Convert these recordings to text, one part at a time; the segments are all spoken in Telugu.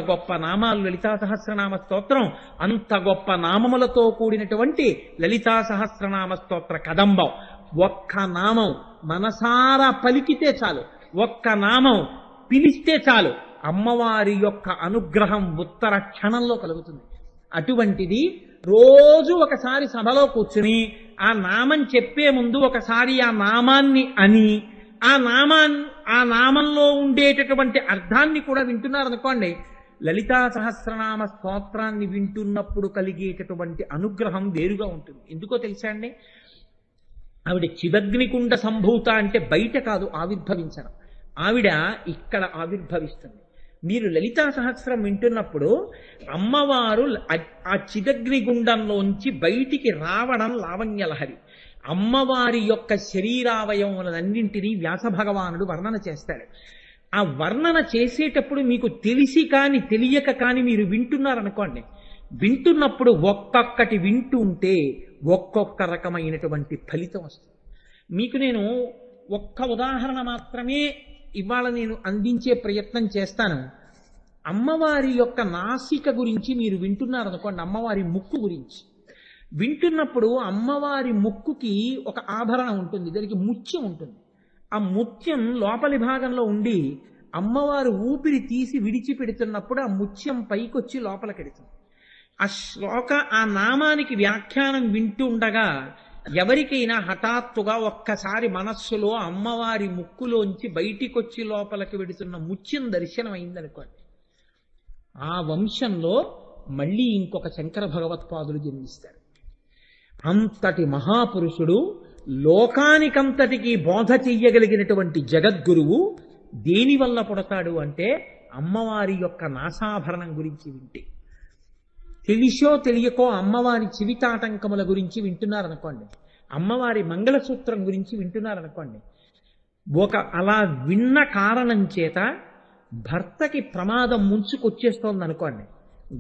గొప్ప నామాలు లలితా సహస్రనామ స్తోత్రం, అంత గొప్ప నామములతో కూడినటువంటి లలితా సహస్రనామ స్తోత్ర కదంబం. ఒక్క నామం మనసారా పలికితే చాలు, ఒక్క నామం పిలిస్తే చాలు, అమ్మవారి యొక్క అనుగ్రహం ఉత్తర క్షణంలో కలుగుతుంది. అటువంటిది రోజు ఒకసారి సభలో కూర్చుని ఆ నామం చెప్పే ముందు ఒకసారి ఆ నామాన్ని అని ఆ నామంలో ఉండేటటువంటి అర్థాన్ని కూడా వింటున్నారనుకోండి, లలితా సహస్రనామ స్తోత్రాన్ని వింటున్నప్పుడు కలిగేటటువంటి అనుగ్రహం వేరుగా ఉంటుంది. ఎందుకో తెలుసా అండి? ఆవిడ చిదగ్నికుండ సంభూత అంటే బయట కాదు ఆవిర్భవించడం, ఆవిడ ఇక్కడ ఆవిర్భవిస్తుంది. మీరు లలితా సహస్రం వింటున్నప్పుడు అమ్మవారు ఆ చిదగ్నిగుండంలోంచి బయటికి రావడం లావణ్యలహరి. అమ్మవారి యొక్క శరీరావయవములన్నింటినీ వ్యాస భగవానుడు వర్ణన చేస్తాడు. ఆ వర్ణన చేసేటప్పుడు మీకు తెలిసి కాని తెలియక కాని మీరు వింటున్నారనుకోండి, వింటున్నప్పుడు ఒక్కొక్కటి వింటుంటే ఒక్కొక్క రకమైనటువంటి ఫలితం వస్తుంది. మీకు నేను ఒక్క ఉదాహరణ మాత్రమే ఇవాళ నేను అందించే ప్రయత్నం చేస్తాను. అమ్మవారి యొక్క నాసిక గురించి మీరు వింటున్నారనుకోండి, అమ్మవారి ముక్కు గురించి వింటున్నప్పుడు అమ్మవారి ముక్కుకి ఒక ఆభరణం ఉంటుంది, దానికి ముత్యం ఉంటుంది. ఆ ముత్యం లోపలి భాగంలో ఉండి అమ్మవారు ఊపిరి తీసి విడిచిపెడుతున్నప్పుడు ఆ ముత్యం పైకొచ్చి లోపలికెడుతుంది. ఆ నామానికి వ్యాఖ్యానం వింటూ ఉండగా ఎవరికైనా హఠాత్తుగా ఒక్కసారి మనస్సులో అమ్మవారి ముక్కులోంచి బయటికొచ్చి లోపలికి వెడుతున్న ముత్యం దర్శనం అయిందనుకోండి, ఆ వంశంలో మళ్ళీ ఇంకొక శంకర భగవత్పాదులు జన్మిస్తారు. అంతటి మహాపురుషుడు, లోకానికంతటికి బోధ చెయ్యగలిగినటువంటి జగద్గురువు దేనివల్ల పుడతాడు అంటే అమ్మవారి యొక్క నాసాభరణం గురించి వింటే. తెలిసో తెలియకో అమ్మవారి చివితాటంకముల గురించి వింటున్నారనుకోండి, అమ్మవారి మంగళసూత్రం గురించి వింటున్నారనుకోండి, అలా విన్న కారణం చేత భర్తకి ప్రమాదం ముంచుకొచ్చేస్తోంది అనుకోండి,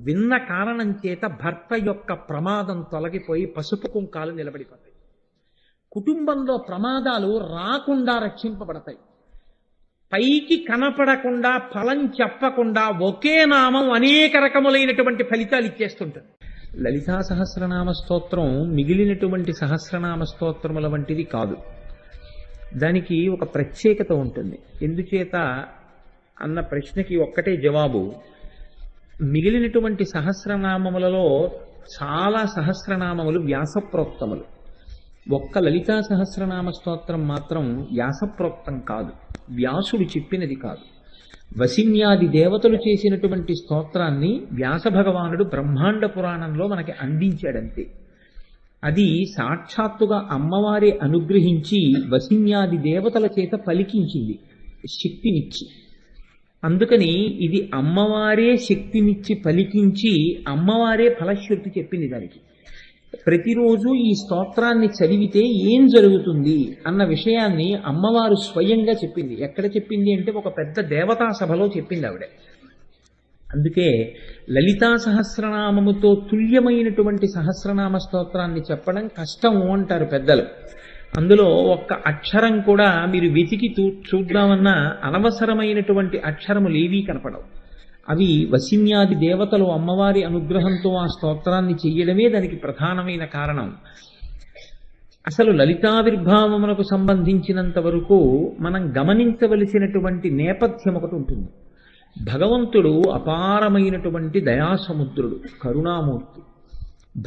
విన్న కారణం చేత భర్త యొక్క ప్రమాదం తొలగిపోయి పసుపు కుంకాలు నిలబడిపోతాయి. కుటుంబంలో ప్రమాదాలు రాకుండా రక్షింపబడతాయి. పైకి కనపడకుండా ఫలం చెప్పకుండా ఒకే నామం అనేక రకములైనటువంటి ఫలితాలు ఇచ్చేస్తుంటుంది. లలితా సహస్రనామ స్తోత్రం మిగిలినటువంటి సహస్రనామ స్తోత్రముల వంటిది కాదు. దానికి ఒక ప్రత్యేకత ఉంటుంది. ఎందుచేత అన్న ప్రశ్నకి ఒక్కటే జవాబు. మిగిలినటువంటి సహస్రనామములలో చాలా సహస్రనామములు వ్యాసప్రోక్తములు. ఒక్క లలితా సహస్రనామ స్తోత్రం మాత్రం వ్యాసప్రోక్తం కాదు, వ్యాసుడు చెప్పినది కాదు. వసిన్యాది దేవతలు చేసినటువంటి స్తోత్రాన్ని వ్యాస భగవానుడు బ్రహ్మాండ పురాణంలో మనకి అందించాడంతే. అది సాక్షాత్తుగా అమ్మవారే అనుగ్రహించి వసిన్యాది దేవతల చేత పలికించింది శక్తినిచ్చి. అందుకని ఇది అమ్మవారే శక్తినిచ్చి పలికించి అమ్మవారే ఫలశ్రుతి చెప్పింది దానికి. ప్రతిరోజు ఈ స్తోత్రాన్ని చదివితే ఏం జరుగుతుంది అన్న విషయాన్ని అమ్మవారు స్వయంగా చెప్పింది. ఎక్కడ చెప్పింది అంటే ఒక పెద్ద దేవతా సభలో చెప్పింది ఆవిడ. అందుకే లలితా సహస్రనామముతో తుల్యమైనటువంటి సహస్రనామ స్తోత్రాన్ని చెప్పడం కష్టము అంటారు పెద్దలు. అందులో ఒక్క అక్షరం కూడా మీరు వెతికి చూద్దామన్నా అనవసరమైనటువంటి అక్షరములు ఏవీ కనపడవు. అవి వసిన్యాది దేవతలు అమ్మవారి అనుగ్రహంతో ఆ స్తోత్రాన్ని చెయ్యడమే దానికి ప్రధానమైన కారణం. అసలు లలితావిర్భావమునకు సంబంధించినంత వరకు మనం గమనించవలసినటువంటి నేపథ్యం ఒకటి ఉంటుంది. భగవంతుడు అపారమైనటువంటి దయాసముద్రుడు, కరుణామూర్తి.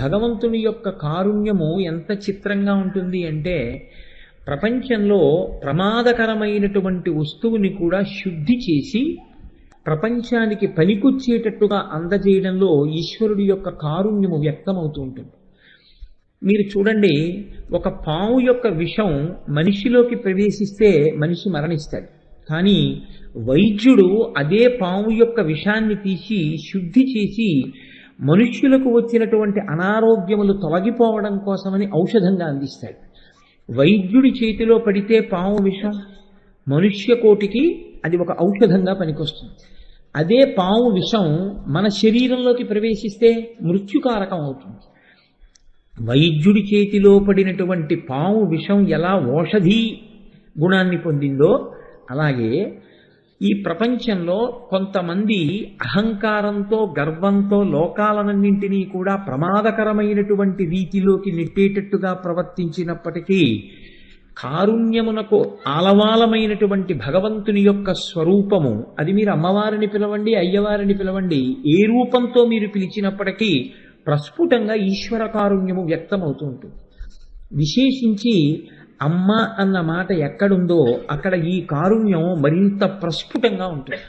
భగవంతుని యొక్క కారుణ్యము ఎంత చిత్రంగా ఉంటుంది అంటే ప్రపంచంలో ప్రమాదకరమైనటువంటి వస్తువుని కూడా శుద్ధి చేసి ప్రపంచానికి పనికొచ్చేటట్టుగా అందజేయడంలో ఈశ్వరుడి యొక్క కారుణ్యము వ్యక్తమవుతూ ఉంటుంది. మీరు చూడండి, ఒక పాము యొక్క విషం మనిషిలోకి ప్రవేశిస్తే మనిషి మరణిస్తాడు. కానీ వైద్యుడు అదే పాము యొక్క విషాన్ని తీసి శుద్ధి చేసి మనుష్యులకు వచ్చినటువంటి అనారోగ్యములు తొలగిపోవడం కోసమని ఔషధంగా అందిస్తాడు. వైద్యుడి చేతిలో పడితే పాము విషం మనుష్య కోటికి అది ఒక ఔషధంగా పనికొస్తుంది. అదే పాము విషం మన శరీరంలోకి ప్రవేశిస్తే మృత్యుకారకం అవుతుంది. వైద్యుడి చేతిలో పడినటువంటి పాము విషం ఎలా ఔషధి గుణాన్ని పొందిందో అలాగే ఈ ప్రపంచంలో కొంతమంది అహంకారంతో గర్వంతో లోకాలన్నింటినీ కూడా ప్రమాదకరమైనటువంటి రీతిలోకి నెట్టేటట్టుగా ప్రవర్తించినప్పటికీ కారుణ్యమునకు ఆలవాలమైనటువంటి భగవంతుని యొక్క స్వరూపము, అది మీరు అమ్మవారిని పిలవండి, అయ్యవారిని పిలవండి, ఏ రూపంతో మీరు పిలిచినప్పటికీ ప్రస్ఫుటంగా ఈశ్వర కారుణ్యము వ్యక్తమవుతూ ఉంటుంది. విశేషించి అమ్మ అన్న మాట ఎక్కడుందో అక్కడ ఈ కారుణ్యం మరింత ప్రస్ఫుటంగా ఉంటుంది.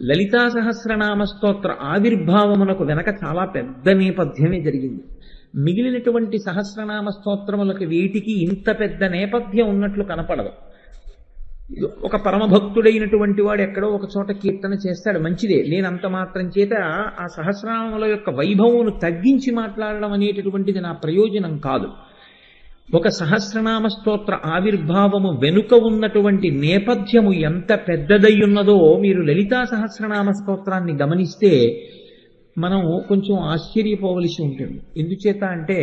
లలితా సహస్రనామ స్తోత్ర ఆవిర్భావమునకు వెనక చాలా పెద్ద నేపథ్యమే జరిగింది. మిగిలినటువంటి సహస్రనామ స్తోత్రములకు వేటికి ఇంత పెద్ద నేపథ్యం ఉన్నట్లు కనపడదు. ఒక పరమభక్తుడైనటువంటి వాడు ఎక్కడో ఒక చోట కీర్తన చేస్తాడు, మంచిదే. నేనంత మాత్రం చేత ఆ సహస్రనామముల యొక్క వైభవమును తగ్గించి మాట్లాడడం అనేటటువంటిది నా ప్రయోజనం కాదు. ఒక సహస్రనామ స్తోత్ర ఆవిర్భావము వెనుక ఉన్నటువంటి నేపథ్యము ఎంత పెద్దదై ఉన్నదో మీరు లలితా సహస్రనామ స్తోత్రాన్ని గమనిస్తే మనం కొంచెం ఆశ్చర్యపోవలసి ఉంటుంది. ఎందుచేత అంటే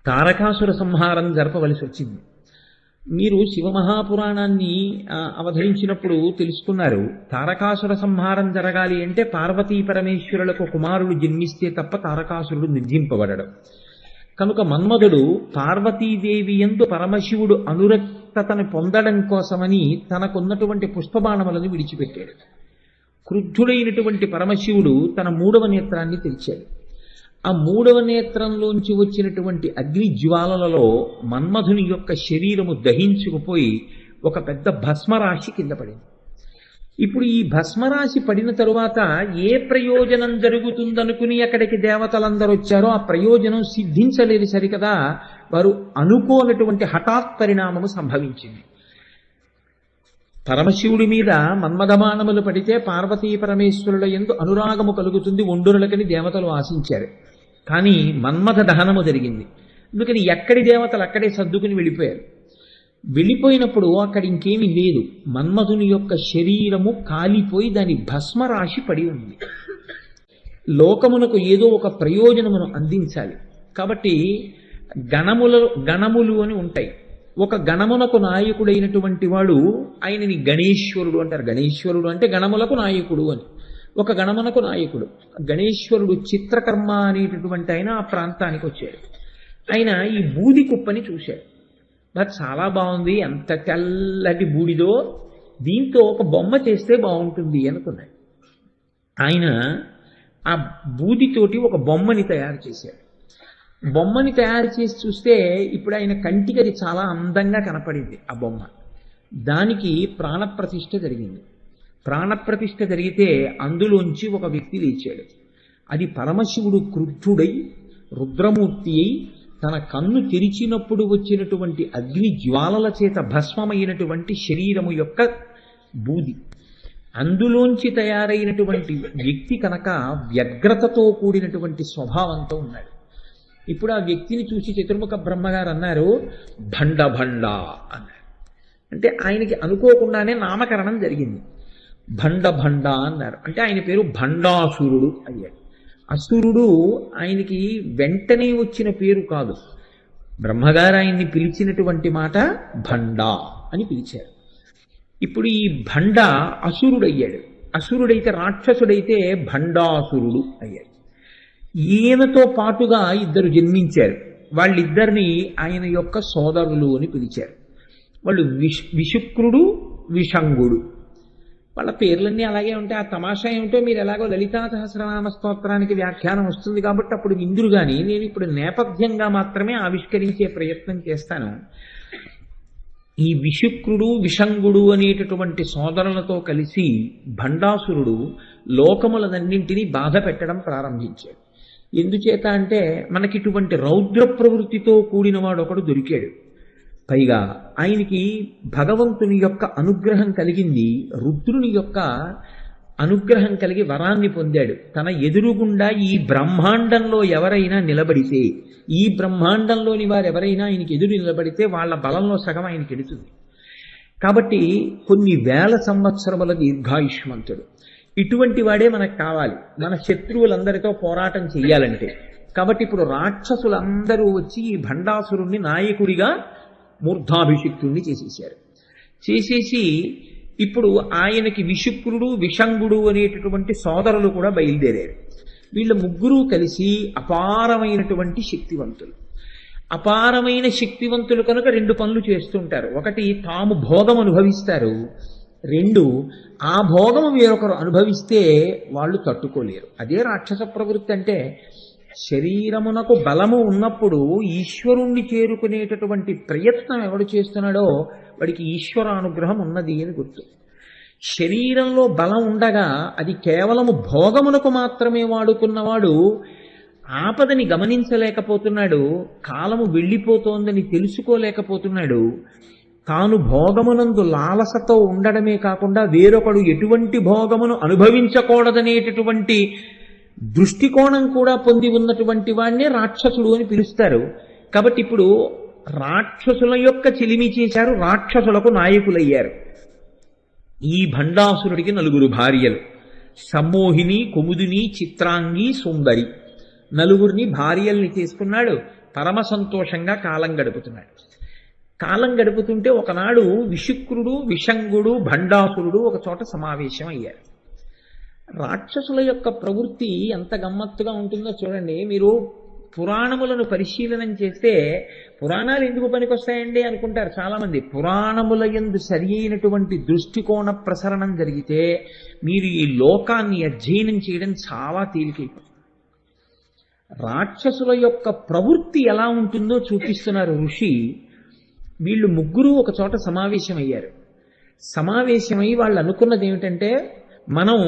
తారకాసుర సంహారం జరపవలసి వచ్చింది. మీరు శివమహాపురాణాన్ని అవధరించినప్పుడు తెలుసుకున్నారు, తారకాసుర సంహారం జరగాలి అంటే పార్వతీ పరమేశ్వరులకు కుమారుడు జన్మిస్తే తప్ప తారకాసురుడు నిర్జింపబడడం. కనుక మన్మధుడు పార్వతీదేవి యందు పరమశివుడు అనురక్తతను పొందడం కోసమని తనకున్నటువంటి పుష్పబాణములను విడిచిపెట్టాడు. క్రుద్ధుడైనటువంటి పరమశివుడు తన 3వ నేత్రాన్ని తెరిచాడు. ఆ 3వ నేత్రంలోంచి వచ్చినటువంటి అగ్ని జ్వాలలలో మన్మధుని యొక్క శరీరము దహించుకుపోయి ఒక పెద్ద భస్మరాశి కింద పడింది. ఇప్పుడు ఈ భస్మరాశి పడిన తరువాత ఏ ప్రయోజనం జరుగుతుందనుకుని అక్కడికి దేవతలందరూ వచ్చారో ఆ ప్రయోజనం సిద్ధించలేదు సరికదా, వారు అనుకోనటువంటి హఠాత్ పరిణామము సంభవించింది. పరమశివుడి మీద మన్మథబాణములు పడితే పార్వతీ పరమేశ్వరుల యందు అనురాగము కలుగుతుంది ఒండురులకని దేవతలు ఆశించారు. కానీ మన్మథ దహనము జరిగింది. అందుకని ఎక్కడి దేవతలు అక్కడే సర్దుకుని వెళ్ళిపోయారు. వెళ్ళిపోయినప్పుడు అక్కడ ఇంకేమీ లేదు. మన్మధుని యొక్క శరీరము కాలిపోయి దాని భస్మరాశి పడి ఉంది. లోకమునకు ఏదో ఒక ప్రయోజనమును అందించాలి కాబట్టి గణములు అని ఉంటాయి. ఒక గణమునకు నాయకుడైనటువంటి వాడు ఆయనని గణేశ్వరుడు అంటారు. గణేశ్వరుడు అంటే గణములకు నాయకుడు అని. ఒక గణమునకు నాయకుడు గణేశ్వరుడు చిత్రకర్మ అనేటటువంటి ఆయన ఆ ప్రాంతానికి వచ్చాడు. ఆయన ఈ బూది కుప్పని చూశాడు. నాకు చాలా బాగుంది, ఎంత తెల్లటి బూడిదో, దీంతో ఒక బొమ్మ చేస్తే బాగుంటుంది అనుకున్నాడు. ఆయన ఆ బూదితోటి ఒక బొమ్మని తయారు చేశాడు. బొమ్మని తయారు చేసి చూస్తే ఇప్పుడు ఆయన కంటికి అది చాలా అందంగా కనపడింది ఆ బొమ్మ. దానికి ప్రాణప్రతిష్ఠ జరిగింది. ప్రాణప్రతిష్ఠ జరిగితే అందులోంచి ఒక వ్యక్తి లేచాడు. అది పరమశివుడు క్రుద్ధుడై రుద్రమూర్తి అయి తన కన్ను తెరిచినప్పుడు వచ్చినటువంటి అగ్ని జ్వాలల చేత భస్మమైనటువంటి శరీరము యొక్క బూది. అందులోంచి తయారైనటువంటి వ్యక్తి కనుక వ్యగ్రతతో కూడినటువంటి స్వభావంతో ఉన్నాడు. ఇప్పుడు ఆ వ్యక్తిని చూసి చతుర్ముఖ బ్రహ్మగారు అన్నారు, భండ భండ అన్నారు. అంటే ఆయనకి అనుకోకుండానే నామకరణం జరిగింది. భండ భండ అన్నారు. అంటే ఆయన పేరు భండాసురుడు అయ్యాడు. అసురుడు ఆయనకి వెంటనే వచ్చిన పేరు కాదు. బ్రహ్మగారు ఆయన్ని పిలిచినటువంటి మాట భండ అని పిలిచారు. ఇప్పుడు ఈ భండ అసురుడయ్యాడు. అసురుడైతే రాక్షసుడైతే భండాసురుడు అయ్యాడు. ఈయనతో పాటుగా 2 జన్మించారు. వాళ్ళిద్దరిని ఆయన యొక్క సోదరులు అని పిలిచారు. వాళ్ళు విశుక్రుడు, విషంగుడు. వాళ్ళ పేర్లన్నీ అలాగే ఉంటాయి. ఆ తమాషా ఏమిటో మీరు ఎలాగో లలితా సహస్రనామ స్తోత్రానికి వ్యాఖ్యానం వస్తుంది కాబట్టి అప్పుడు ఇందురు కానీ నేను ఇప్పుడు నేపథ్యంగా మాత్రమే ఆవిష్కరించే ప్రయత్నం చేస్తాను. ఈ విశుక్రుడు, విషంగుడు అనేటటువంటి సోదరులతో కలిసి భండాసురుడు లోకములనన్నింటినీ బాధ పెట్టడం ప్రారంభించాడు. ఎందుచేత అంటే మనకి ఇటువంటి రౌద్ర ప్రవృత్తితో కూడిన వాడు ఒకడు దొరికాడు. పైగా ఆయనకి భగవంతుని యొక్క అనుగ్రహం కలిగింది. రుద్రుని యొక్క అనుగ్రహం కలిగి వరాన్ని పొందాడు. తన ఎదురుగుండా ఈ బ్రహ్మాండంలో ఎవరైనా నిలబడితే, ఈ బ్రహ్మాండంలోని వారు ఎవరైనా ఆయనకి ఎదురు నిలబడితే వాళ్ళ బలంలో సగం ఆయనకి ఎడుతుంది. కాబట్టి కొన్ని వేల సంవత్సరముల దీర్ఘాయుష్మంతుడు. ఇటువంటి వాడే మనకు కావాలి మన శత్రువులందరితో పోరాటం చెయ్యాలంటే. కాబట్టి ఇప్పుడు రాక్షసులందరూ వచ్చి ఈ భండాసురుణ్ణి నాయకుడిగా మూర్ధాభిషిక్తుణ్ణి చేసేసారు. చేసేసి ఇప్పుడు ఆయనకి విశుక్రుడు విషంగుడు అనేటటువంటి సోదరులు కూడా బయలుదేరారు. వీళ్ళ ముగ్గురు కలిసి అపారమైనటువంటి శక్తివంతులు. అపారమైన శక్తివంతులు కనుక రెండు పనులు చేస్తుంటారు. ఒకటి, తాము భోగం అనుభవిస్తారు. రెండు, ఆ భోగము వేరొకరు అనుభవిస్తే వాళ్ళు తట్టుకోలేరు. అదే రాక్షస ప్రవృత్తి అంటే. శరీరమునకు బలము ఉన్నప్పుడు ఈశ్వరుణ్ణి చేరుకునేటటువంటి ప్రయత్నం ఎవడు చేస్తున్నాడో వాడికి ఈశ్వరానుగ్రహం ఉన్నది అని గుర్తు. శరీరంలో బలం ఉండగా అది కేవలము భోగమునకు మాత్రమే వాడుకున్నవాడు ఆపదని గమనించలేకపోతున్నాడు, కాలము వెళ్ళిపోతోందని తెలుసుకోలేకపోతున్నాడు. తాను భోగమునందు లాలసతో ఉండడమే కాకుండా వేరొకడు ఎటువంటి భోగమును అనుభవించకూడదనేటటువంటి దృష్టికోణం కూడా పొంది ఉన్నటువంటి వాడినే రాక్షసుడు అని పిలుస్తారు. కాబట్టి ఇప్పుడు రాక్షసుల యొక్క చిలిమి చేశారు, రాక్షసులకు నాయకులయ్యారు. ఈ భండాసురుడికి 4 భార్యలు, సమ్మోహిని, కుముదిని, చిత్రాంగి, సుందరి. 4 భార్యల్ని తీసుకున్నాడు. పరమ సంతోషంగా కాలం గడుపుతున్నాడు. కాలం గడుపుతుంటే ఒకనాడు విశుక్రుడు విషంగుడు భండాసురుడు ఒక చోట సమావేశం అయ్యారు. రాక్షసుల యొక్క ప్రవృత్తి ఎంత గమ్మత్తుగా ఉంటుందో చూడండి. మీరు పురాణములను పరిశీలనం చేస్తే పురాణాలు ఎందుకు పనికొస్తాయండి అనుకుంటారు చాలామంది. పురాణముల యందు సరి అయినటువంటి దృష్టికోణ ప్రసరణం జరిగితే మీరు ఈ లోకాన్ని అధ్యయనం చేయడం చాలా తేలికైపోతుంది. రాక్షసుల యొక్క ప్రవృత్తి ఎలా ఉంటుందో చూపిస్తున్నారు ఋషి. వీళ్ళు ముగ్గురు ఒక చోట సమావేశమయ్యారు. సమావేశమై వాళ్ళు అనుకున్నది ఏమిటంటే, మనం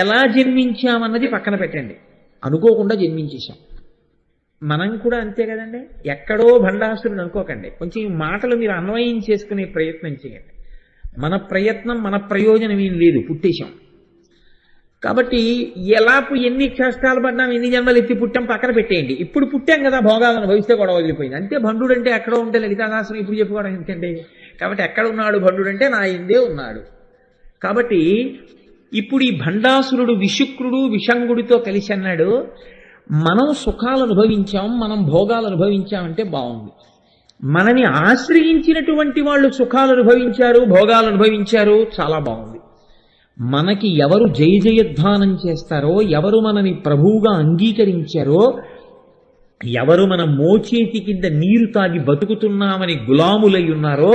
ఎలా జన్మించామన్నది పక్కన పెట్టండి, అనుకోకుండా జన్మించేశాం. మనం కూడా అంతే కదండి. ఎక్కడో భండాసురుడు అనుకోకండి. కొంచెం ఈ మాటలు మీరు అన్వయం చేసుకునే ప్రయత్నం చేయండి. మన ప్రయత్నం మన ప్రయోజనం ఏం లేదు, పుట్టేశాం. కాబట్టి ఎన్ని కష్టాలు పడ్డాం, ఎన్ని జన్మలు ఎత్తి పుట్టాం పక్కన పెట్టేయండి. ఇప్పుడు పుట్టాం కదా, భోగాలను అనుభవిస్తే గొడవ వదిలిపోయింది అంతే. భండుడు అంటే ఎక్కడో ఉంటే లలితాదాసుని ఇప్పుడు చెప్పుకోవడం ఎందుకండి. కాబట్టి ఎక్కడ ఉన్నాడు భండుడు అంటే నా ఇందే ఉన్నాడు. కాబట్టి ఇప్పుడు ఈ భండాసురుడు విశుక్రుడు విషంగుడితో కలిసి అన్నాడు, మనం సుఖాలు అనుభవించాం, మనం భోగాలు అనుభవించామంటే బాగుంది. మనని ఆశ్రయించినటువంటి వాళ్ళు సుఖాలు అనుభవించారు, భోగాలు అనుభవించారు, చాలా బాగుంది. మనకి ఎవరు జయ జయధ్వానం చేస్తారో, ఎవరు మనని ప్రభువుగా అంగీకరించారో, ఎవరు మన మోచేతి కింద నీరు తాగి బతుకుతున్నామని గులాములై ఉన్నారో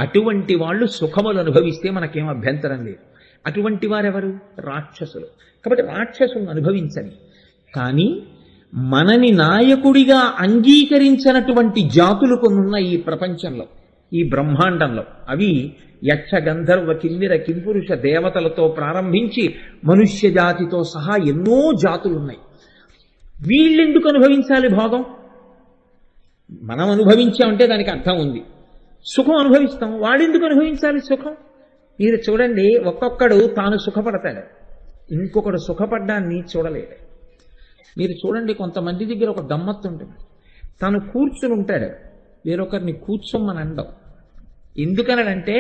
అటువంటి వాళ్ళు సుఖములు అనుభవిస్తే మనకేం అభ్యంతరం లేదు. అటువంటి వారెవరు? రాక్షసులు. కాబట్టి రాక్షసులను అనుభవించని. కానీ మనని నాయకుడిగా అంగీకరించినటువంటి జాతులు కొన్నున్న ఈ ప్రపంచంలో, ఈ బ్రహ్మాండంలో. అవి యక్ష గంధర్వ కిన్నెర కింపురుష దేవతలతో ప్రారంభించి మనుష్య జాతితో సహా ఎన్నో జాతులున్నాయి. వీళ్ళెందుకు అనుభవించాలి భోగం? మనం అనుభవించామంటే దానికి అర్థం ఉంది. సుఖం అనుభవిస్తాం, వాడెందుకు అనుభవించాలి సుఖం? మీరు చూడండి, ఒక్కొక్కడు తాను సుఖపడతాడు, ఇంకొకడు సుఖపడ్డాన్ని చూడలేడు. మీరు చూడండి, కొంతమంది దగ్గర ఒక గమ్మత్తు ఉంటుంది. తాను కూర్చుని ఉంటాడు, వేరొకరిని కూర్చోమని అండం. ఎందుకనంటే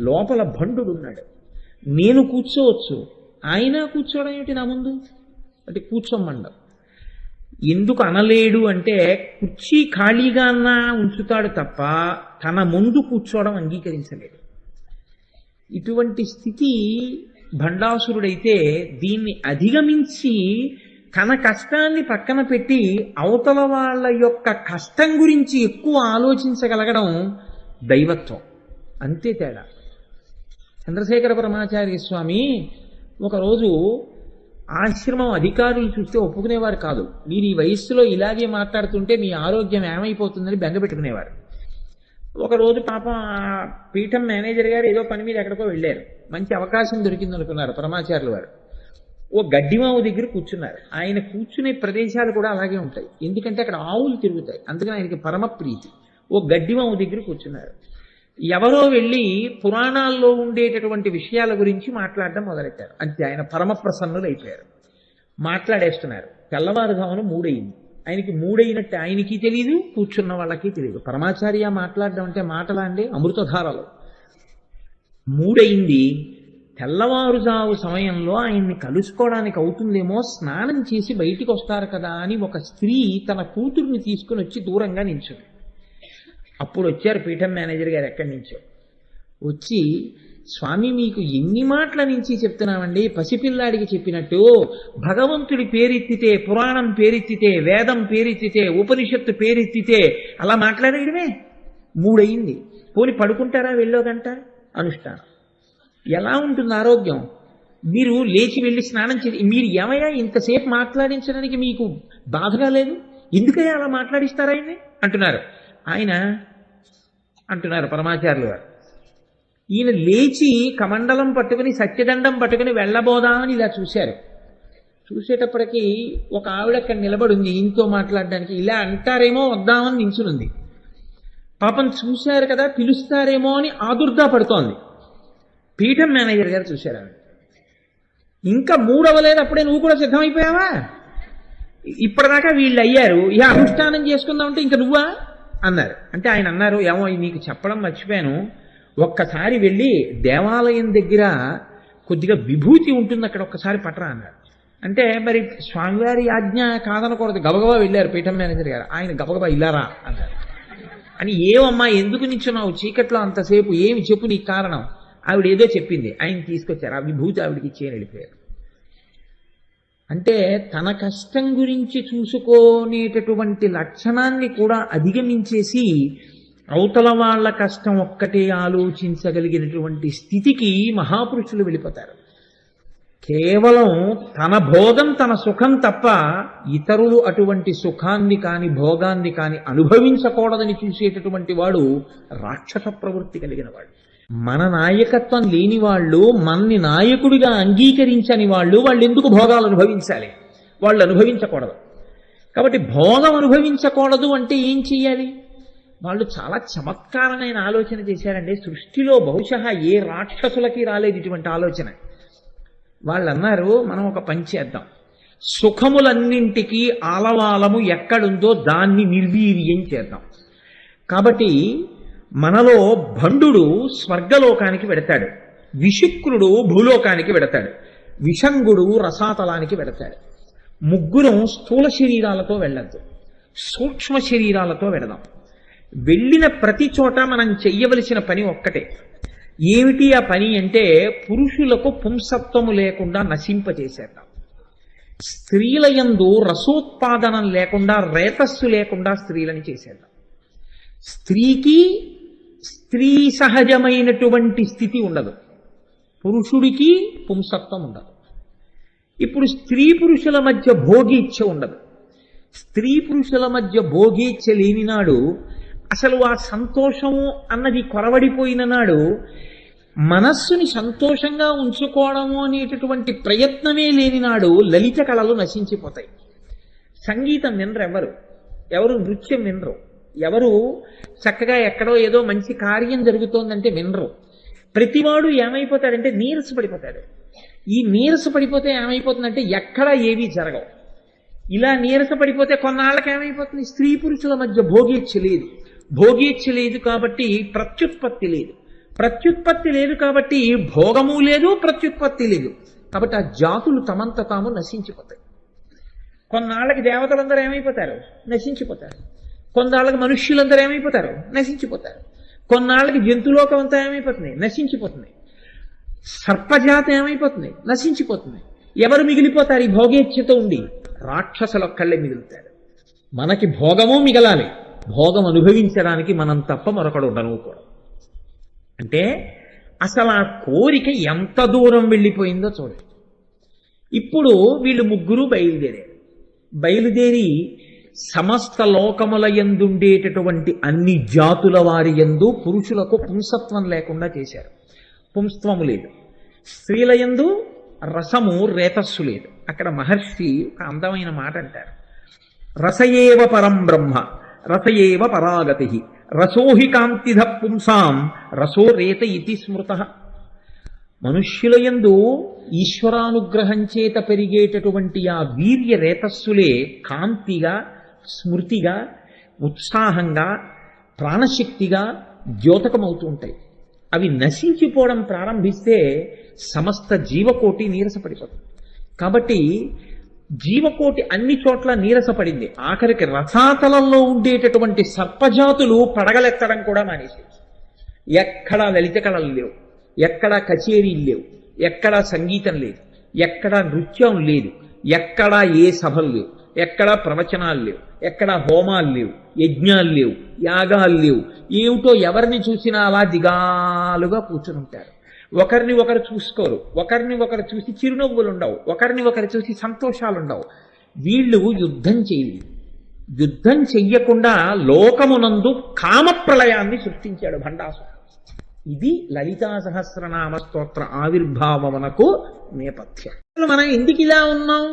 లోపల భండుడు ఉన్నాడు, నేను కూర్చోవచ్చు, ఆయన కూర్చోవడం ఏమిటి నా ముందు అంటే కూర్చోమండం. ఎందుకు అనలేడు అంటే కుర్చీ ఖాళీగా అన్నా ఉంచుతాడు తప్ప తన ముందు కూర్చోవడం అంగీకరించలేడు. ఇటువంటి స్థితి భండాసురుడైతే దీన్ని అధిగమించి తన కష్టాన్ని పక్కన పెట్టి అవతల వాళ్ళ యొక్క కష్టం గురించి ఎక్కువ ఆలోచించగలగడం దైవత్వం. అంతే తేడా. చంద్రశేఖర పరమాచార్య స్వామి ఒకరోజు ఆశ్రమం అధికారులు చూస్తే ఒప్పుకునేవారు కాదు. మీరు ఈ వయస్సులో ఇలాగే మాట్లాడుతుంటే మీ ఆరోగ్యం ఏమైపోతుందని బెంగ పెట్టుకునేవారు. ఒకరోజు పాపం ఆ పీఠం మేనేజర్ గారు ఏదో పని మీద ఎక్కడికో వెళ్ళారు. మంచి అవకాశం దొరికింది అనుకున్నారు పరమాచార్యులు వారు. ఓ గడ్డిమావు దగ్గర కూర్చున్నారు. ఆయన కూర్చునే ప్రదేశాలు కూడా అలాగే ఉంటాయి, ఎందుకంటే అక్కడ ఆవులు తిరుగుతాయి, అందుకని ఆయనకి పరమ ప్రీతి. ఓ గడ్డిమావు దగ్గర కూర్చున్నారు. ఎవరో వెళ్ళి పురాణాల్లో ఉండేటటువంటి విషయాల గురించి మాట్లాడడం మొదలెట్టారు. అంతే, ఆయన పరమ ప్రసన్నులు అయిపోయారు. మాట్లాడేస్తున్నారు. తెల్లవారుజామున 3 అయింది. ఆయనకి 3 అయినట్టు ఆయనకి తెలియదు, కూర్చున్న వాళ్ళకి తెలియదు. పరమాచార్య మాట్లాడడం అంటే మాటలా అండి, అమృతధారలు. 3 అయింది. తెల్లవారుజాము సమయంలో ఆయన్ని కలుసుకోవడానికి అవుతుందేమో, స్నానం చేసి బయటికి వస్తారు కదా అని ఒక స్త్రీ తన కూతుర్ని తీసుకుని వచ్చి దూరంగా నిల్చుంది. అప్పుడు వచ్చారు పీఠం మేనేజర్ గారు ఎక్కడి నుంచో వచ్చి, స్వామి మీకు ఎన్ని మాటల నుంచి చెప్తున్నామండి, పసిపిల్లాడికి చెప్పినట్టు భగవంతుడి పేరెత్తితే, పురాణం పేరెత్తితే, వేదం పేరెత్తితే, ఉపనిషత్తు పేరెత్తితే అలా మాట్లాడేయడమే. 3 అయింది. పోని పడుకుంటారా వెళ్ళో గంట అనుష్ఠానం. ఎలా ఉంటుంది ఆరోగ్యం? మీరు లేచి వెళ్ళి స్నానం చేసి మీరు ఏమయ్యా ఇంతసేపు మాట్లాడించడానికి మీకు బాధగా లేదు, ఎందుకయ్యా అలా మాట్లాడిస్తారా ఆయన్ని అంటున్నారు. ఆయన అంటున్నారు పరమాచార్యులు గారు, ఈయన లేచి కమండలం పట్టుకుని సత్యదండం పట్టుకుని వెళ్ళబోదా అని ఇలా చూశారు. చూసేటప్పటికి ఒక ఆవిడ అక్కడ నిలబడింది ఈయనతో మాట్లాడడానికి. ఇలా అంటారేమో వద్దామని నించునుంది. పాపం చూశారు కదా, పిలుస్తారేమో అని ఆదుర్దా పడుతోంది. పీఠం మేనేజర్ గారు చూశారు ఆవిడ. ఇంకా 3 అవ్వలేదు, అప్పుడే నువ్వు కూడా సిద్ధమైపోయావా? ఇప్పటిదాకా వీళ్ళు అయ్యారు, ఇక అనుష్ఠానం చేసుకుందామంటే ఇంకా నువ్వా అన్నారు. అంటే ఆయన అన్నారు, ఏమో నీకు చెప్పడం మర్చిపోయాను, ఒక్కసారి వెళ్ళి దేవాలయం దగ్గర కొద్దిగా విభూతి ఉంటుంది అక్కడ ఒక్కసారి పట్టరా అన్నారు. అంటే మరి స్వామివారి ఆజ్ఞ కాదనకూడదు, గబగబా వెళ్ళారు పీఠం మేనేజర్ గారు. ఆయన గబగబా ఇల్లారా అన్నారు. అని ఏమమ్మా ఎందుకు నించున్నావు చీకట్లో అంతసేపు, ఏమి చెప్పు నీకు కారణం? ఆవిడ ఏదో చెప్పింది, ఆయన తీసుకొచ్చారు, ఆ విభూతి ఆవిడికి ఇచ్చేయని వెళ్ళిపోయారు. అంటే తన కష్టం గురించి చూసుకునేటటువంటి లక్షణాన్ని కూడా అధిగమించేసి అవతల వాళ్ళ కష్టం ఒక్కటే ఆలోచించగలిగినటువంటి స్థితికి మహాపురుషులు వెళ్ళిపోతారు. కేవలం తన భోగం తన సుఖం తప్ప ఇతరులు అటువంటి సుఖాన్ని కాని భోగాన్ని కాని అనుభవించకూడదని చూసేటటువంటి వాడు రాక్షస ప్రవృత్తి కలిగిన వాడు. మన నాయకత్వం లేని వాళ్ళు, మన్ని నాయకుడిగా అంగీకరించని వాళ్ళు ఎందుకు భోగాలు అనుభవించాలి? వాళ్ళు అనుభవించకూడదు. కాబట్టి భోగం అనుభవించకూడదు అంటే ఏం చెయ్యాలి? వాళ్ళు చాలా చమత్కారమైన ఆలోచన చేశారండి. సృష్టిలో బహుశా ఏ రాక్షసులకి రాలేదు ఇటువంటి ఆలోచన. వాళ్ళు అన్నారు, మనం ఒక పని చేద్దాం, సుఖములన్నింటికీ ఆలవాలము ఎక్కడుందో దాన్ని నిర్వీర్యం చేద్దాం. కాబట్టి మనలో భండుడు స్వర్గలోకానికి వెడతాడు, విశుక్రుడు భూలోకానికి వెడతాడు, విషంగుడు రసాతలానికి వెడతాడు. ముగ్గురం స్థూల శరీరాలతో వెళ్ళద్దు, సూక్ష్మ శరీరాలతో వెడదాం. వెళ్ళిన ప్రతి చోట మనం చెయ్యవలసిన పని ఒక్కటే. ఏమిటి ఆ పని అంటే, పురుషులకు పుంసత్వము లేకుండా నశింపచేసేద్దాం. స్త్రీల యందు రసోత్పాదనం లేకుండా, రేతస్సు లేకుండా స్త్రీలని చేసేద్దాం. స్త్రీకి స్త్రీ సహజమైనటువంటి స్థితి ఉండదు, పురుషుడికి పుంసత్వం ఉండదు. ఇప్పుడు స్త్రీ పురుషుల మధ్య భోగీచ్ఛ ఉండదు. స్త్రీ పురుషుల మధ్య భోగీచ్ఛ లేని నాడు, అసలు ఆ సంతోషము అన్నది కొరవడిపోయిన నాడు, మనస్సుని సంతోషంగా ఉంచుకోవడము అనేటటువంటి ప్రయత్నమే లేని నాడు లలిత కళలు నశించిపోతాయి. సంగీతం వినరు ఎవరు నృత్యం వినరు, ఎవరు చక్కగా ఎక్కడో ఏదో మంచి కార్యం జరుగుతోందంటే వినరు. ప్రతివాడు ఏమైపోతాడంటే నీరసపడిపోతాడు. ఈ నీరసపడిపోతే ఏమైపోతుందంటే ఎక్కడా ఏవీ జరగవు. ఇలా నీరసపడిపోతే కొన్నాళ్ళకి ఏమైపోతుంది, స్త్రీ పురుషుల మధ్య భోగేచ్ఛ లేదు. భోగేచ్ఛ లేదు కాబట్టి ప్రత్యుత్పత్తి లేదు. ప్రత్యుత్పత్తి లేదు కాబట్టి భోగము లేదు, ప్రత్యుత్పత్తి లేదు. కాబట్టి ఆ జాతులు తమంత తాము నశించిపోతాయి. కొన్నాళ్ళకి దేవతలందరూ ఏమైపోతారు, నశించిపోతారు. కొన్నాళ్ళకి మనుష్యులందరూ ఏమైపోతారు, నశించిపోతారు. కొన్నాళ్ళకి జంతులోకం అంతా ఏమైపోతుంది, నశించిపోతుంది. సర్పజాతి ఏమైపోతుంది, నశించిపోతుంది. ఎవరు మిగిలిపోతారు ఈ భోగేచ్ఛతో ఉండి? రాక్షసుల ఒక్కళ్ళే మిగులుతారు. మనకి భోగము మిగలాలి, భోగం అనుభవించడానికి మనం తప్ప మరొకడు ఉండనుకోవడం. అంటే అసలు ఆ కోరిక ఎంత దూరం వెళ్ళిపోయిందో చూడండి. ఇప్పుడు వీళ్ళు ముగ్గురు బయలుదేరి సమస్త లోకముల యందుండేటటువంటి అన్ని జాతుల వారి యందు పురుషులకు పుంసత్వం లేకుండా చేశారు. పుంస్త్వము లేదు. స్త్రీల యందు రసము రేతస్సు లేదు. అక్కడ మహర్షి ఒక అందమైన మాట అంటారు, రసయేవ పరం బ్రహ్మ రసయేవ పరాగతి రసోహి కాంతిధ పుంసాం రసో రేత ఇతి స్మృత. మనుష్యుల యందు ఈశ్వరానుగ్రహం చేత పెరిగేటటువంటి ఆ వీర్య రేతస్సులే కాంతిగా, స్మృతిగా, ఉత్సాహంగా, ప్రాణశక్తిగా ద్యోతకమవుతూ ఉంటాయి. అవి నశించిపోవడం ప్రారంభిస్తే సమస్త జీవకోటి నీరసపడిపోతుంది. కాబట్టి జీవకోటి అన్ని చోట్ల నీరసపడింది. ఆఖరికి రసాతలంలో ఉండేటటువంటి సర్పజాతులు పడగలెత్తడం కూడా మానేసి, ఎక్కడా లలిత కళలు లేవు. ఎక్కడా కచేరీలు లేవు, ఎక్కడా సంగీతం లేదు, ఎక్కడా నృత్యం లేదు, ఎక్కడా ఏ సభలు లేవు, ఎక్కడా ప్రవచనాలు లేవు, ఎక్కడా హోమాలు లేవు, యజ్ఞాలు లేవు, యాగాలు లేవు. ఏమిటో ఎవరిని చూసినా అలా దిగాలుగా కూర్చుని ఉంటారు. ఒకరిని ఒకరు చూసుకోరు, ఒకరిని ఒకరు చూసి చిరునవ్వులు ఉండవు, ఒకరిని ఒకరు చూసి సంతోషాలు ఉండవు. వీళ్ళు యుద్ధం చేయలేదు. యుద్ధం చెయ్యకుండా లోకమునందు కామప్రళయాన్ని సృష్టించాడు భండాసురుడు. ఇది లలితా సహస్రనామ స్తోత్ర ఆవిర్భావమునకు నేపథ్యం. మనం ఎందుకు ఇలా ఉన్నాం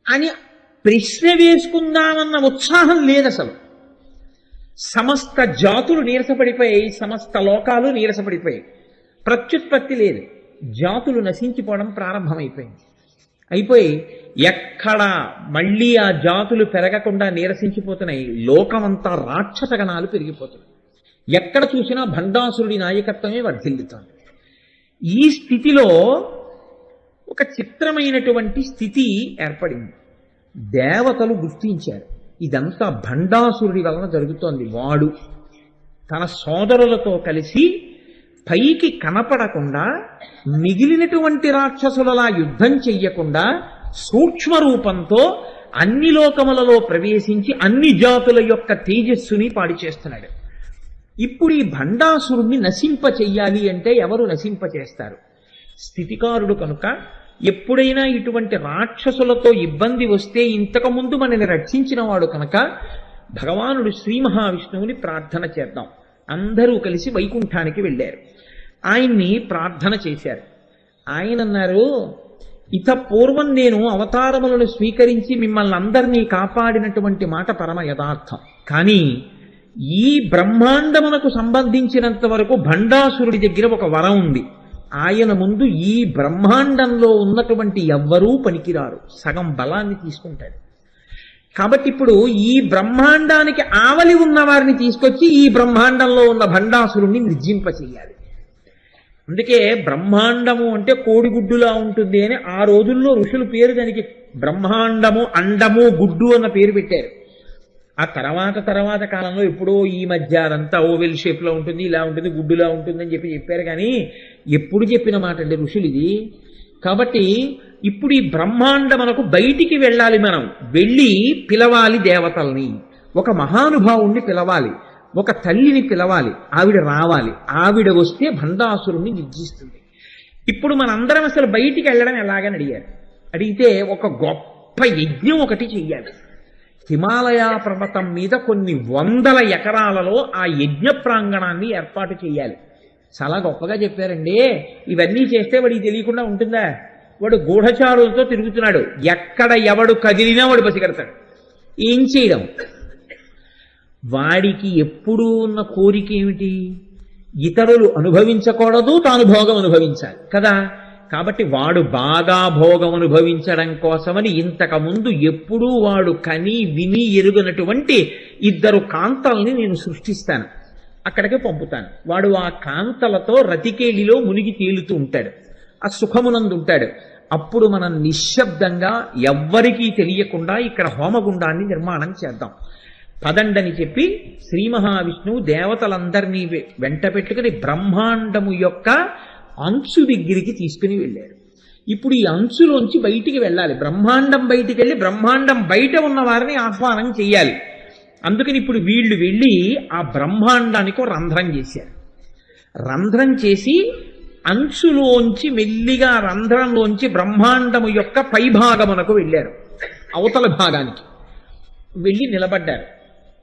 అని ప్రశ్న వేసుకుందామన్న ఉత్సాహం లేదు అసలు. సమస్త జాతులు నీరసపడిపోయాయి, సమస్త లోకాలు నీరసపడిపోయాయి. ప్రత్యుత్పత్తి లేదు, జాతులు నశించిపోవడం ప్రారంభమైపోయింది. అయిపోయి ఎక్కడ మళ్ళీ ఆ జాతులు పెరగకుండా నీరసించిపోతున్నాయి. లోకమంతా రాక్షస గణాలు పెరిగిపోతున్నాయి. ఎక్కడ చూసినా భండాసురుడి నాయకత్వమే వర్ధిల్లుతోంది. ఈ స్థితిలో ఒక చిత్రమైనటువంటి స్థితి ఏర్పడింది. దేవతలు గుర్తించారు ఇదంతా భండాసురుడి వలన జరుగుతోంది. వాడు తన సోదరులతో కలిసి పైకి కనపడకుండా మిగిలినటువంటి రాక్షసులలా యుద్ధం చెయ్యకుండా సూక్ష్మ రూపంతో అన్ని లోకములలో ప్రవేశించి అన్ని జాతుల యొక్క తేజస్సుని పాడి చేస్తున్నాడు. ఇప్పుడు ఈ భండాసురుణ్ణి నశింప చెయ్యాలి అంటే ఎవరు నశింప చేస్తారు? స్థితికారుడు కనుక ఎప్పుడైనా ఇటువంటి రాక్షసులతో ఇబ్బంది వస్తే ఇంతకుముందు మనల్ని రక్షించిన వాడు కనుక భగవానుడు శ్రీ మహావిష్ణువుని ప్రార్థన చేద్దాం. అందరూ కలిసి వైకుంఠానికి వెళ్ళారు. ఆయన్ని ప్రార్థన చేశారు. ఆయన అన్నారు, ఇత పూర్వం నేను అవతారములను స్వీకరించి మిమ్మల్ని అందరినీ కాపాడినటువంటి మాట పరమ యథార్థం. కానీ ఈ బ్రహ్మాండమునకు సంబంధించినంత వరకు భండాసురుడి దగ్గర ఒక వరం ఉంది. ఆయన ముందు ఈ బ్రహ్మాండంలో ఉన్నటువంటి ఎవ్వరూ పనికిరారు, సగం బలాన్ని తీసుకుంటాడు. కాబట్టి ఇప్పుడు ఈ బ్రహ్మాండానికి ఆవలి ఉన్న వారిని తీసుకొచ్చి ఈ బ్రహ్మాండంలో ఉన్న భండాసురుణ్ణి నిర్జింప చెయ్యాలి. అందుకే బ్రహ్మాండము అంటే కోడిగుడ్డులా ఉంటుంది అని ఆ రోజుల్లో ఋషులు పేరు దానికి బ్రహ్మాండము, అండము, గుడ్డు అన్న పేరు పెట్టారు. ఆ తర్వాత కాలంలో ఎప్పుడో ఈ మధ్య అదంతా ఓవెల్ షేప్ లో ఉంటుంది, ఇలా ఉంటుంది, గుడ్డులా ఉంటుంది అని చెప్పారు. కానీ ఎప్పుడు చెప్పిన మాట అండి ఋషులు ఇది. కాబట్టి ఇప్పుడు ఈ బ్రహ్మాండమునకు బయటికి వెళ్ళాలి. మనం వెళ్ళి పిలవాలి దేవతల్ని, ఒక మహానుభావుణ్ణి పిలవాలి, ఒక తల్లిని పిలవాలి, ఆవిడ రావాలి. ఆవిడ వస్తే భండాసురుణ్ణి నిర్జిస్తుంది. ఇప్పుడు మనందరం అసలు బయటికి వెళ్ళడం ఎలాగని అడిగారు. అడిగితే ఒక గొప్ప యజ్ఞం ఒకటి చెయ్యాలి. హిమాలయ పర్వతం మీద కొన్ని వందల ఎకరాలలో ఆ యజ్ఞ ప్రాంగణాన్ని ఏర్పాటు చేయాలి. చాలా గొప్పగా చెప్పారండి. ఇవన్నీ చేస్తే వాడికి తెలియకుండా ఉంటుందా? వాడు గూఢచారులతో తిరుగుతున్నాడు. ఎక్కడ ఎవడు కదిలినా వాడు పసిగడతాడు. ఏం చేయడం? వాడికి ఎప్పుడూ ఉన్న కోరిక ఏమిటి? ఇతరులు అనుభవించకూడదు, తాను భోగం అనుభవించాలి కదా. కాబట్టి వాడు బాగా భోగం అనుభవించడం కోసమని ఇంతకుముందు ఎప్పుడూ వాడు కని విని ఎరుగనటువంటి ఇద్దరు కాంతల్ని నేను సృష్టిస్తాను, అక్కడికి పంపుతాను. వాడు ఆ కాంతలతో రతికేలిలో మునిగి తేలుతూ ఉంటాడు, ఆ సుఖమునందు ఉంటాడు. అప్పుడు మనం నిశ్శబ్దంగా ఎవ్వరికీ తెలియకుండా ఇక్కడ హోమగుండాన్ని నిర్మాణం చేద్దాం పదండని చెప్పి శ్రీ మహావిష్ణువు దేవతలందరినీ వెంట పెట్టుకుని బ్రహ్మాండము యొక్క అంచు దగ్గరికి తీసుకుని వెళ్ళారు. ఇప్పుడు ఈ అంచులోంచి బయటికి వెళ్ళాలి. బ్రహ్మాండం బయటికి వెళ్ళి బ్రహ్మాండం బయట ఉన్న వారిని ఆహ్వానం చెయ్యాలి. అందుకని ఇప్పుడు వీళ్ళు వెళ్ళి ఆ బ్రహ్మాండానికి రంధ్రం చేశారు. రంధ్రం చేసి అంచులోంచి మెల్లిగా రంధ్రంలోంచి బ్రహ్మాండము యొక్క పైభాగమునకు వెళ్ళారు. అవతల భాగానికి వెళ్ళి నిలబడ్డారు.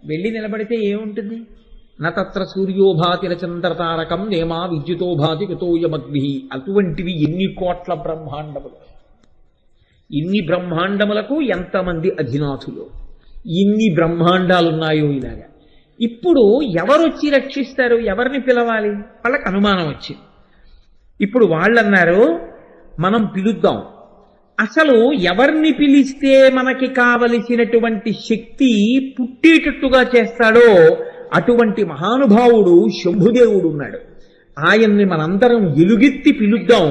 వెళ్ళి నిలబడితే ఏముంటుంది? నత్ర సూర్యోభాతి చంద్రతారకం నేమా విద్యుతోభాతి కుతోయమగ్ని. అటువంటివి ఎన్ని కోట్ల బ్రహ్మాండములు, ఇన్ని బ్రహ్మాండములకు ఎంతమంది అధినాథులు, ఇన్ని బ్రహ్మాండాలున్నాయో ఇలాగా. ఇప్పుడు ఎవరొచ్చి రక్షిస్తారు? ఎవరిని పిలవాలి? వాళ్ళకి అనుమానం వచ్చింది. ఇప్పుడు వాళ్ళన్నారు, మనం పిలుద్దాం. అసలు ఎవరిని పిలిస్తే మనకి కావలసినటువంటి శక్తి పుట్టేటట్టుగా చేస్తాడో అటువంటి మహానుభావుడు శంభుదేవుడు ఉన్నాడు. ఆయన్ని మనందరం ఎలుగెత్తి పిలుద్దాం.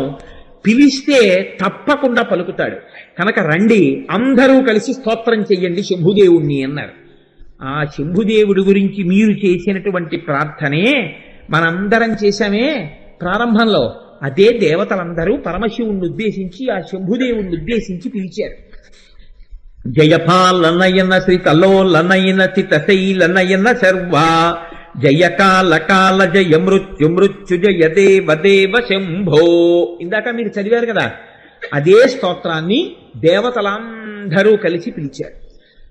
పిలిస్తే తప్పకుండా పలుకుతాడు. కనుక రండి, అందరూ కలిసి స్తోత్రం చెయ్యండి శంభుదేవుణ్ణి అన్నారు. ఆ శంభుదేవుడి గురించి మీరు చేసినటువంటి ప్రార్థనే మనందరం చేశామే, ప్రారంభంలో అదే దేవతలందరూ పరమశివుణ్ణి ఉద్దేశించి ఆ శంభుదేవుణ్ణి ఉద్దేశించి పిలిచారు. జయపాలనయన శ్రీ కల్లోలనయన చితశైలనయన సర్వా జయకాల కాల జయ మృత్యు మృత్యు జయ దేవ దేవ శంభో. ఇందాక మీరు చదివారు కదా, అదే స్తోత్రాన్ని దేవతలందరూ కలిసి పిలిచారు.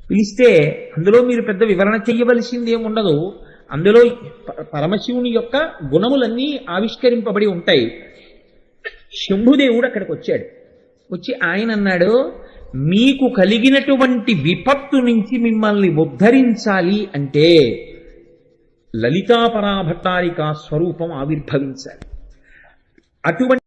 పిలిస్తే అందులో మీరు పెద్ద వివరణ చెయ్యవలసింది ఏముండదు. అందులో పరమశివుని యొక్క గుణములన్నీ ఆవిష్కరింపబడి ఉంటాయి. శంభుదేవుడు అక్కడికి వచ్చాడు. వచ్చి ఆయన అన్నాడు, మీకు కలిగినటువంటి విపత్తు నుంచి మిమ్మల్ని ఉద్ధరించాలి అంటే లలితాపరాభట్టారికా స్వరూపం ఆవిర్భవించాలి. అటువంటి